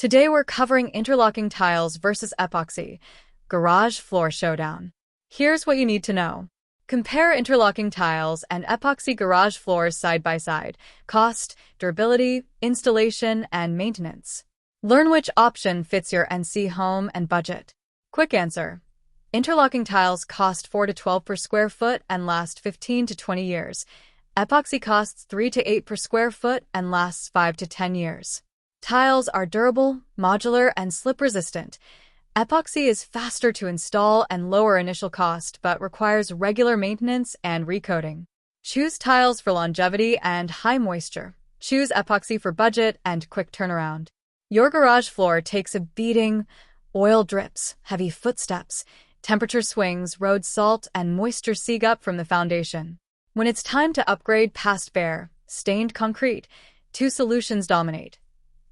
Today we're covering interlocking tiles versus epoxy, garage floor showdown. Here's what you need to know. Compare interlocking tiles and epoxy garage floors side by side, cost, durability, installation, and maintenance. Learn which option fits your NC home and budget. Quick answer. Interlocking tiles cost $4 to $12 per square foot and last 15 to 20 years. Epoxy costs $3 to $8 per square foot and lasts 5 to 10 years. Tiles are durable, modular, and slip-resistant. Epoxy is faster to install and lower initial cost, but requires regular maintenance and recoating. Choose tiles for longevity and high moisture. Choose epoxy for budget and quick turnaround. Your garage floor takes a beating. Oil drips, heavy footsteps, temperature swings, road salt, and moisture seep up from the foundation. When it's time to upgrade past bare, stained concrete, two solutions dominate: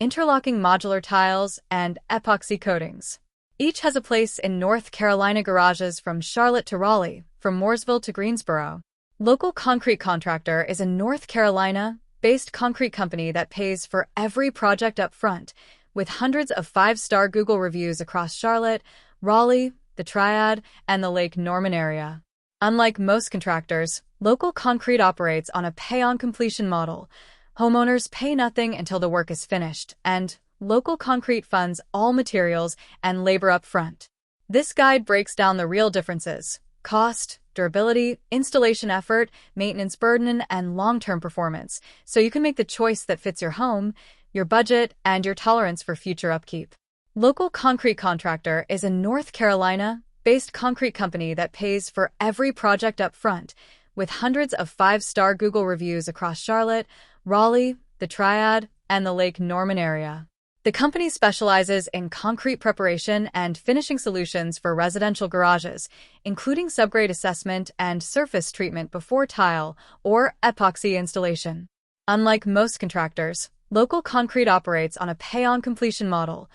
interlocking modular tiles and epoxy coatings. Each has a place in North Carolina garages from Charlotte to Raleigh, from Mooresville to Greensboro. Local Concrete Contractor is a North Carolina-based concrete company that pays for every project up front, with hundreds of 5-star Google reviews across Charlotte, Raleigh, the Triad, and the Lake Norman area. Unlike most contractors, Local Concrete operates on a pay-on-completion model. Homeowners pay nothing until the work is finished, and Local Concrete funds all materials and labor up front. This guide breaks down the real differences: cost, durability, installation effort, maintenance burden, and long-term performance, so you can make the choice that fits your home, your budget, and your tolerance for future upkeep. Local Concrete Contractor is a North Carolina-based concrete company that pays for every project up front, with hundreds of 5-star Google reviews across Charlotte, Raleigh, the Triad, and the Lake Norman area. The company specializes in concrete preparation and finishing solutions for residential garages, including subgrade assessment and surface treatment before tile or epoxy installation. Unlike most contractors, Local Concrete operates on a pay-on-completion model.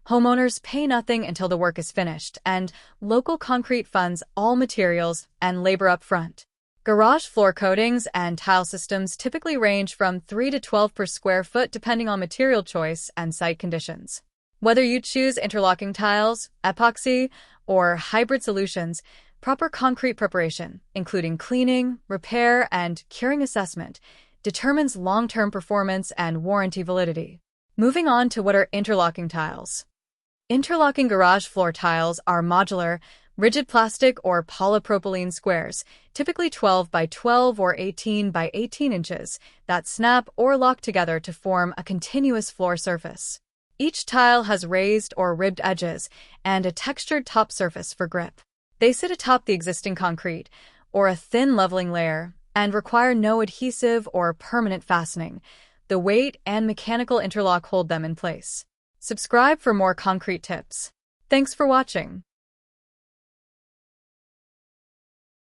Homeowners pay nothing until the work is finished, and Local Concrete funds all materials and labor up front. Garage floor coatings and tile systems typically range from $3 to $12 per square foot depending on material choice and site conditions. Whether you choose interlocking tiles, epoxy, or hybrid solutions, proper concrete preparation, including cleaning, repair, and curing assessment, determines long-term performance and warranty validity. Moving on to what are interlocking tiles. Interlocking garage floor tiles are modular, rigid plastic or polypropylene squares, typically 12 by 12 or 18 by 18 inches, that snap or lock together to form a continuous floor surface. Each tile has raised or ribbed edges and a textured top surface for grip. They sit atop the existing concrete, or a thin leveling layer, and require no adhesive or permanent fastening. The weight and mechanical interlock hold them in place. Subscribe for more concrete tips. Thanks for watching.